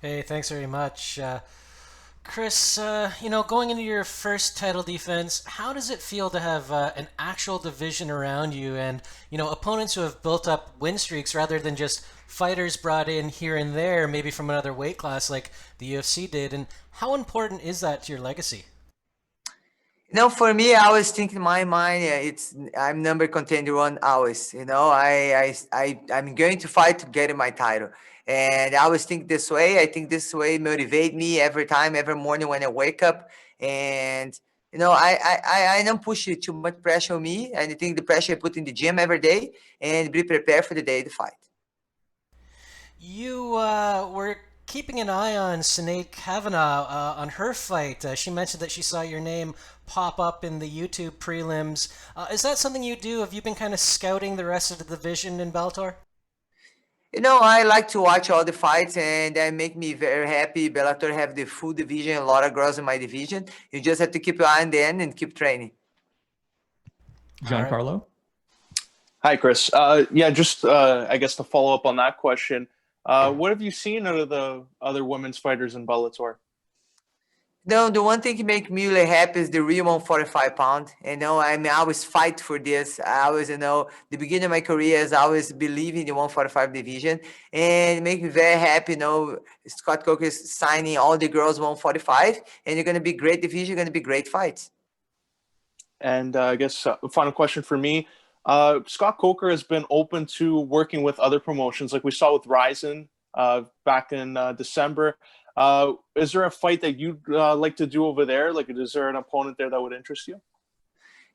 Hey, thanks very much. Cris, going into your first title defense, how does it feel to have an actual division around you and, opponents who have built up win streaks rather than just fighters brought in here and there, maybe from another weight class like the UFC did? And how important is that to your legacy? For me, I was thinking in my mind, it's I'm number contender one always. I'm going to fight to get my title, and I always think this way. I think this way motivate me every time, every morning when I wake up, and I don't push it too much pressure on me. And I think the pressure I put in the gym every day and be prepared for the day to fight. You were keeping an eye on Sinead Kavanagh on her fight. She mentioned that she saw your name pop up in the YouTube prelims. Is that something you do? Have you been kind of scouting the rest of the division in Bellator? I like to watch all the fights, and that make me very happy. Bellator have the full division, a lot of girls in my division. You just have to keep your eye on the end and keep training. All right. Giancarlo? Hi, Chris. Yeah, just I guess to follow up on that question, what have you seen out of the other women's fighters in Bellator? No, the one thing that make me really happy is the real 145 pound. I always fight for this. I always, the beginning of my career is I always believe in the 145 division, and it make me very happy. Scott Coker is signing all the girls 145, and you're gonna be great division, gonna be great fights. And I guess final question for me. Scott Coker has been open to working with other promotions, like we saw with Ryzen back in December. Is there a fight that you'd like to do over there? Like, is there an opponent there that would interest you?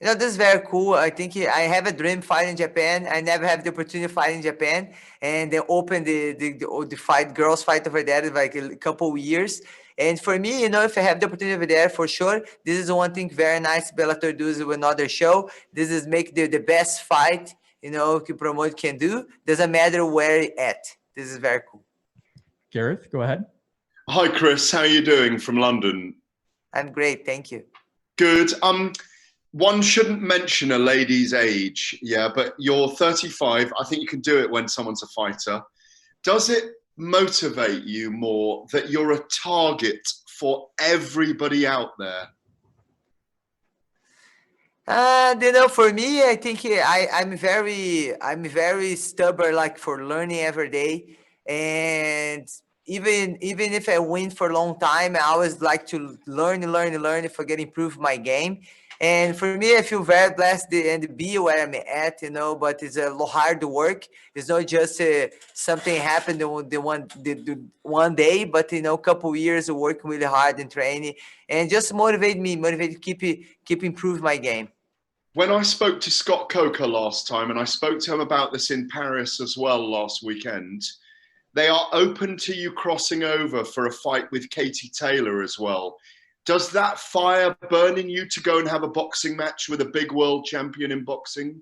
This is very cool. I think I have a dream fight in Japan. I never have the opportunity to fight in Japan, and they opened the fight girls fight over there in like a couple of years. And for me, if I have the opportunity over there, for sure, this is one thing very nice Bellator does with another show. This is make the best fight, promote can do. Doesn't matter where it at. This is very cool. Gareth, go ahead. Hi, Chris. How are you doing from London? I'm great, thank you. Good. One shouldn't mention a lady's age, yeah, but you're 35. I think you can do it when someone's a fighter. Does it motivate you more that you're a target for everybody out there? For me, I think I'm very stubborn, like for learning every day, and even if I win for a long time, I always like to learn, if I get improve my game. And for me, I feel very blessed and be where I'm at, But it's a lot hard work. It's not just something happened the one day, but couple years of working really hard and training, and just motivate to keep improve my game. When I spoke to Scott Coker last time, and I spoke to him about this in Paris as well last weekend, they are open to you crossing over for a fight with Katie Taylor as well. Does that fire burn in you to go and have a boxing match with a big world champion in boxing?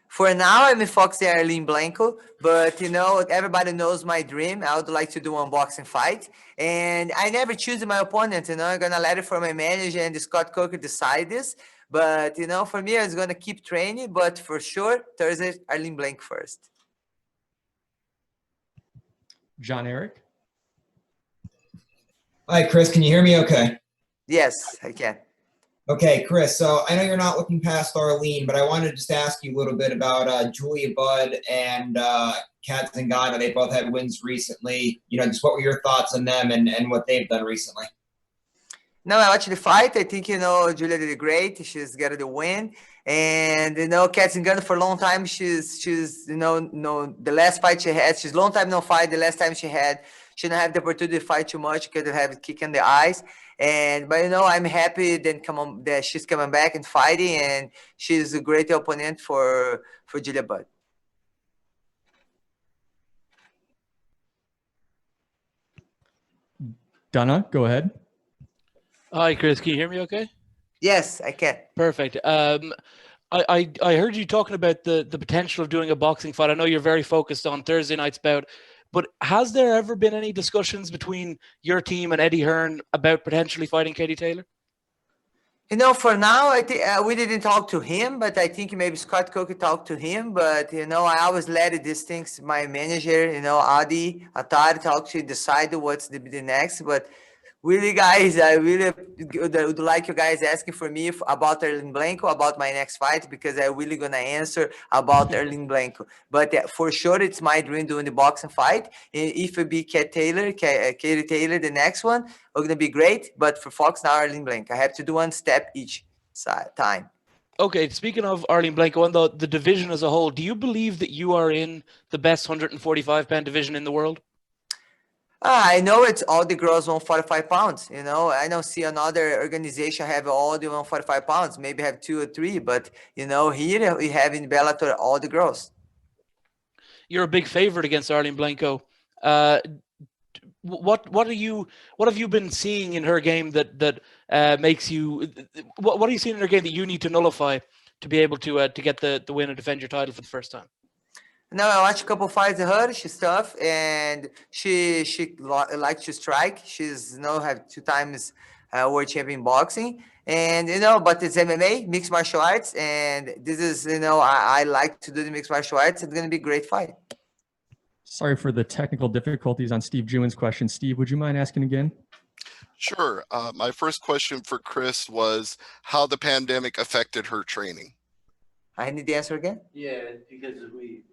For now, I'm focusing on Arlene Blencowe, but everybody knows my dream. I would like to do one boxing fight, and I never choose my opponent. I'm gonna let it for my manager and Scott Coker decide this. But for me, I was gonna keep training. But for sure, Thursday, Arlene Blank first. Jean-Eric? Hi, Chris. Can you hear me okay? Yes, I can. Okay, Chris. So I know you're not looking past Arlene, but I wanted to just ask you a little bit about Julia Budd and Kat Zingano. They both had wins recently. Just what were your thoughts on them and what they've done recently? No, I watched the fight. I think Julia did great. She's got the win, and Kat Zingano for a long time. She's no the last fight she had. She's long time no fight. The last time she had, she didn't have the opportunity to fight too much because they have a kick in the eyes. But I'm happy that she's coming back and fighting, and she's a great opponent for Julia Budd. Donna, go ahead. Hi, Chris. Can you hear me okay? Yes, I can. Perfect. I heard you talking about the potential of doing a boxing fight. I know you're very focused on Thursday night's bout, but has there ever been any discussions between your team and Eddie Hearn about potentially fighting Katie Taylor? You know, for now, I think we didn't talk to him, but I think maybe Scott Coker talked to him. But you know, I always let these things. My manager, you know, Adi Atari, talk to decide what's the next. But really, guys, I really would like you guys asking for me about Arlene Blencowe, about my next fight, because I'm really gonna answer about Arlene Blencowe. But for sure, it's my dream doing the boxing fight. If it be Katie Taylor, the next one, are gonna be great. But for Fox now, Arlene Blencowe, I have to do one step each time. Okay, speaking of Arlene Blencowe and the division as a whole, do you believe that you are in the best 145-pound division in the world? I know it's all the girls 145 pounds. You know, I don't see another organization have all the 145 pounds. Maybe have 2 or 3, but you know, here we have in Bellator all the girls. You're a big favorite against Arlene Blencowe. What have you been seeing in her game that makes you? What are you seeing in her game that you need to nullify to be able to get the win and defend your title for the first time? No, I watched a couple fights of her. She's tough, and she likes to strike. She's have 2 times world champion boxing, and you know, but it's MMA, mixed martial arts, and this is I like to do the mixed martial arts. It's gonna be a great fight. Sorry for the technical difficulties on Steve Jewin's question. Steve, would you mind asking again? Sure. My first question for Cris was how the pandemic affected her training. I need the answer again. Yeah, because we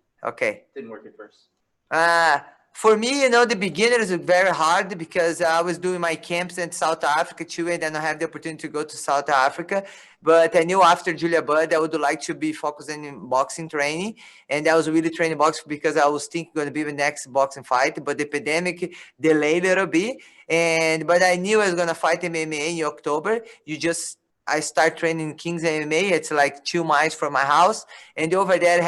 didn't work at first. For me, you know, the beginners are very hard because I was doing my camps in South Africa too, and then I have the opportunity to go to South Africa. But I knew after Julia Budd, I would like to be focusing in boxing training. And I was really training boxing because I was thinking going to be the next boxing fight. But the pandemic delayed a little bit. But I knew I was going to fight MMA in October. I start training Kings MMA. It's like 2 miles from my house. And over there,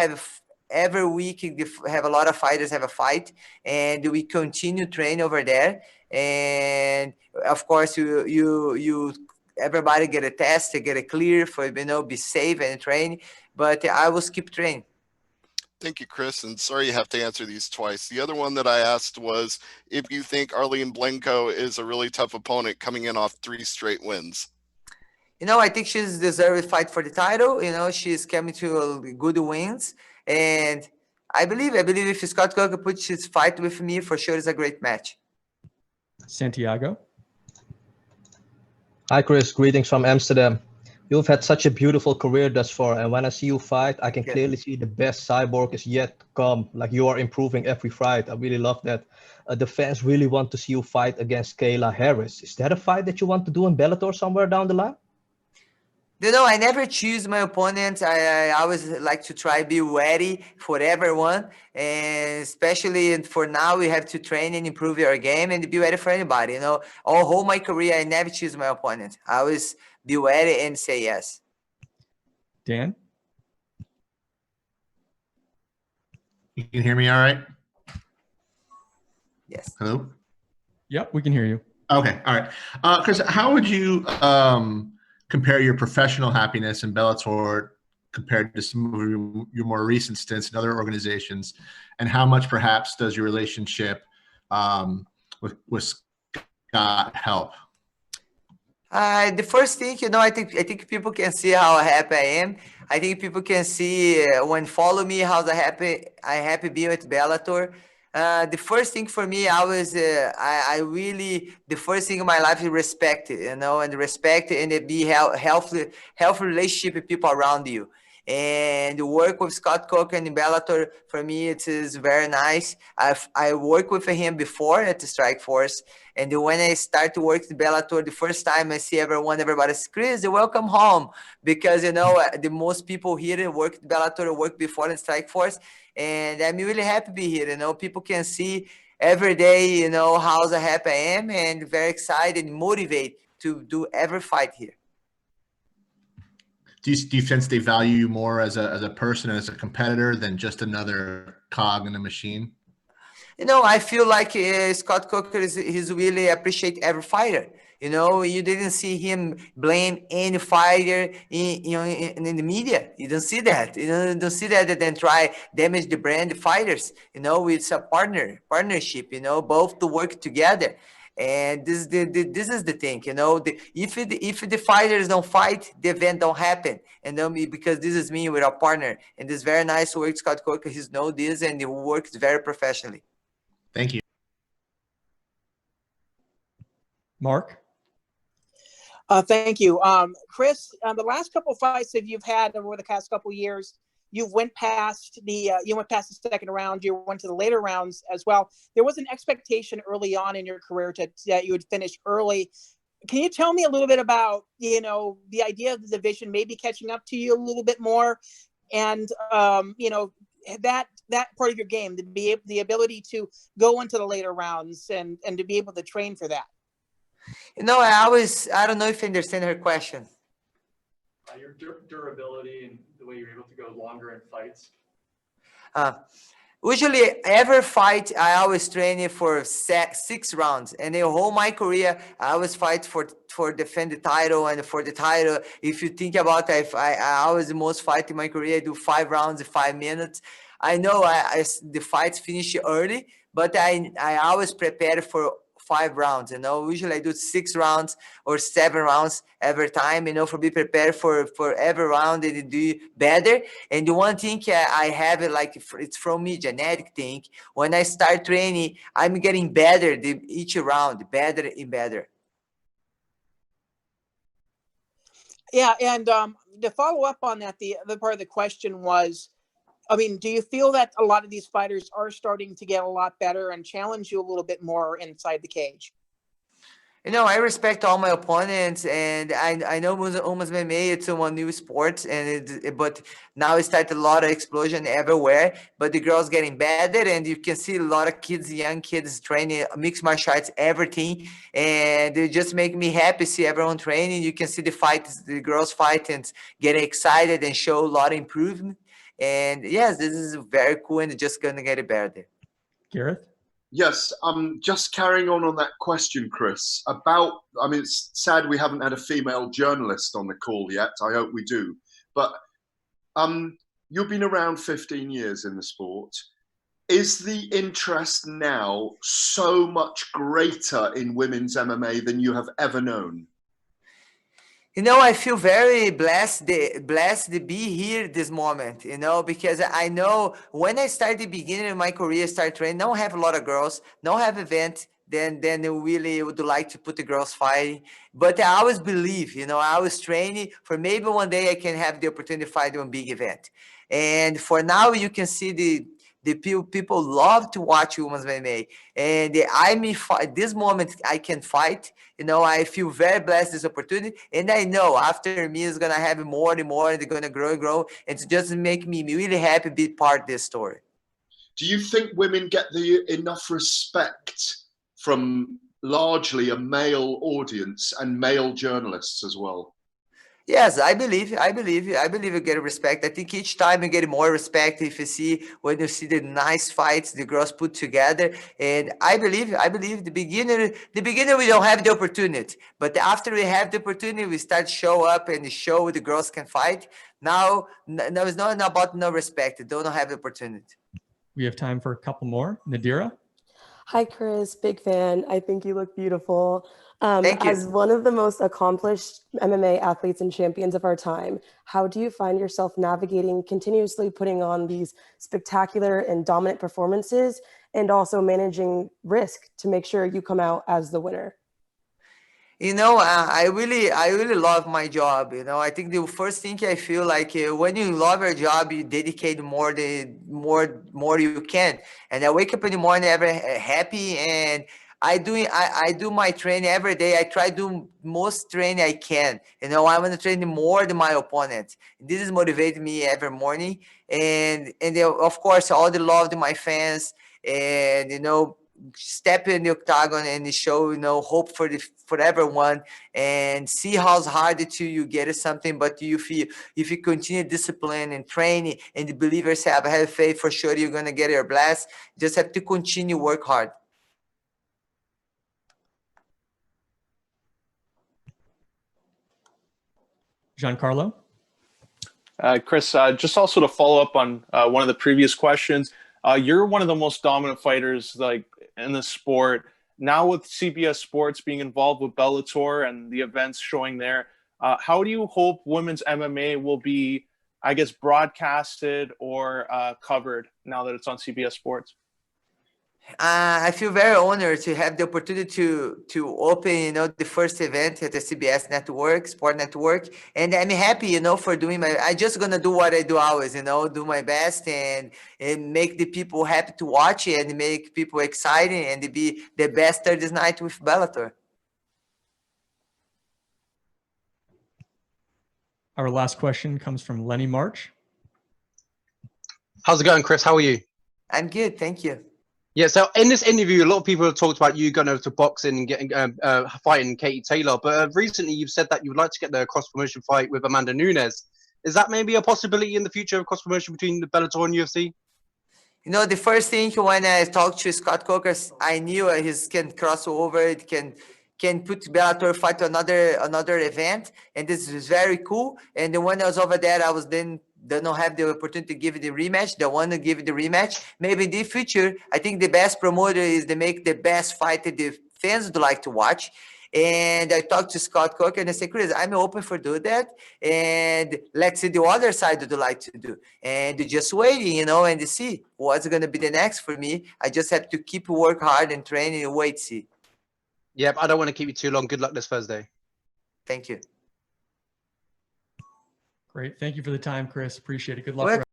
every week have a lot of fighters have a fight, and we continue train over there. And of course, you everybody get a test to get it clear for be safe and train. But I will keep training. Thank you, Cris, and sorry you have to answer these twice. The other one that I asked was if you think Arlene Blencowe is a really tough opponent coming in off 3 straight wins. You know, I think she's deserved to fight for the title. You know, she's coming to good wins. And I believe if Scott Coker puts his fight with me, for sure it's a great match. Santiago. Hi, Cris. Greetings from Amsterdam. You've had such a beautiful career thus far, and when I see you fight, I can clearly see the best Cyborg is yet to come. Like, you are improving every fight. I really love that. The fans really want to see you fight against Kayla Harris. Is that a fight that you want to do in Bellator somewhere down the line? You know, I never choose my opponents. I always like to try be ready for everyone, and especially for now, we have to train and improve your game and be ready for anybody. You know, all my career, I never choose my opponent. I always be ready and say yes. Dan? You can hear me all right? Yes. Hello? Yep, we can hear you. Okay, all right. Cris, how would you compare your professional happiness in Bellator compared to some of your more recent stints in other organizations, and how much perhaps does your relationship with Scott help? The first thing, you know, I think people can see how happy I am. I think people can see when follow me how happy be with Bellator. The first thing for me, I really, the first thing in my life is respect, you know, and respect and be healthy relationship with people around you. And work with Scott Coker in Bellator, for me, it is very nice. I worked with him before at the Strike Force. And when I start to work with Bellator, the first time I see everybody says, Cris, welcome home. Because, you know, the most people here work at Bellator, work before in Strike Force. And I'm really happy to be here. You know, people can see every day, you know, how happy I am, and very excited and motivated to do every fight here. Do you sense they value you more as a person and as a competitor than just another cog in the machine? You know, I feel like Scott Coker he's really appreciate every fighter. You know, you didn't see him blame any fighter in the media. You don't see that. You know, you don't see that and then try damage the brand fighters. You know, it's a partnership. You know, both to work together. And this is the thing, you know. If the fighters don't fight, the event don't happen. And then because this is me with a partner, and this very nice work, Scott Coker, he's know this, and he works very professionally. Thank you. Mark? Thank you. Cris, the last couple of fights that you've had over the past couple of years, you went past the second round. You went to the later rounds as well. There was an expectation early on in your career that you would finish early. Can you tell me a little bit about, you know, the idea of the division maybe catching up to you a little bit more, and you know, that part of your game, the ability to go into the later rounds and to be able to train for that? You know, I don't know if I understand her question. Your durability and the way you're able to go longer in fights. Usually, every fight, I always train for 6 rounds. And the whole my career, I always fight for defend the title. And for the title, if you think about it, I always the most fight in my career, I do 5 rounds in 5 minutes. I know the fights finish early, but I always prepare for 5 rounds, you know. Usually I do 6 rounds or 7 rounds every time, you know, for be prepared for every round and do better. And the one thing I have it, like, it's from me, genetic thing. When I start training, I'm getting better each round, better and better. Yeah, and to follow up on that, the other part of the question was, I mean, do you feel that a lot of these fighters are starting to get a lot better and challenge you a little bit more inside the cage? You know, I respect all my opponents, and I know almost MMA, it's a new sport, but now it started a lot of explosion everywhere. But the girls getting better, and you can see a lot of kids, young kids training mixed martial arts, everything, and it just make me happy to see everyone training. You can see the girls fight and get excited and show a lot of improvement. And yes, this is very cool, and it's just gonna get better. Gareth? Yes, just carrying on that question, Cris, about, I mean, it's sad we haven't had a female journalist on the call yet. I hope we do. But you've been around 15 years in the sport. Is the interest now so much greater in women's MMA than you have ever known? You know, I feel very blessed to be here this moment, you know, because I know when I started the beginning of my career, start training, don't have a lot of girls, don't have event, then really would like to put the girls fighting. But I always believe, you know, I was training for maybe one day I can have the opportunity to fight on a big event. And for now, you can see the people love to watch women's MMA, and this moment I can fight. You know, I feel very blessed this opportunity, and I know after me is gonna have more and more, and they're gonna grow, and it just make me really happy to be part of this story. Do you think women get enough respect from largely a male audience and male journalists as well? Yes, I believe you get respect. I think each time you get more respect if you see when you see the nice fights the girls put together. And I believe the beginner we don't have the opportunity, but after we have the opportunity, we start show up and show the girls can fight. Now it's not about no respect. They don't have the opportunity. We have time for a couple more. Nadira? Hi, Cris. Big fan. I think you look beautiful. Thank you. As one of the most accomplished MMA athletes and champions of our time, how do you find yourself navigating continuously putting on these spectacular and dominant performances and also managing risk to make sure you come out as the winner? You know, I really love my job. You know, I think the first thing I feel like when you love your job, you dedicate more you can. And I wake up in the morning ever happy, and I do my training every day. I try to do most training I can. You know, I want to train more than my opponent. This is motivating me every morning, and of course all the love to my fans, and you know, step in the octagon and show, you know, hope for everyone, and see how hard it you get something. But you feel if you continue discipline and training and believe yourself, have faith, for sure you're gonna get your blast. Just have to continue work hard. Giancarlo? Cris, just also to follow up on one of the previous questions, you're one of the most dominant fighters like in the sport. Now with CBS Sports being involved with Bellator and the events showing there, how do you hope women's MMA will be, I guess, broadcasted or covered now that it's on CBS Sports? I feel very honored to have the opportunity to open, the first event at the CBS network, Sport Network, and I'm happy, for doing I just gonna do what I do always, do my best and make the people happy to watch it and make people excited and be the best Thursday night with Bellator. Our last question comes from Lenny March. How's it going, Chris? How are you? I'm good, thank you. Yeah, so in this interview, a lot of people have talked about you going over to boxing and getting fighting Katie Taylor, but recently you've said that you would like to get the cross-promotion fight with Amanda Nunes. Is that maybe a possibility in the future of cross-promotion between the Bellator and UFC? The first thing when I talked to Scott Coker, I knew he can cross over, it can put Bellator fight to another event, and this is very cool. And then when I was over there, I was then don't have the opportunity to give it the rematch. They want to give it the rematch. Maybe in the future, I think the best promoter is to make the best fight that the fans would like to watch. And I talked to Scott Coker and I said, Chris, I'm open for doing that. And let's see the other side would like to do. And just waiting, and see what's going to be the next for me. I just have to keep work hard and train and wait, see. Yep, I don't want to keep you too long. Good luck this Thursday. Thank you. Great. Thank you for the time, Chris. Appreciate it. Good luck.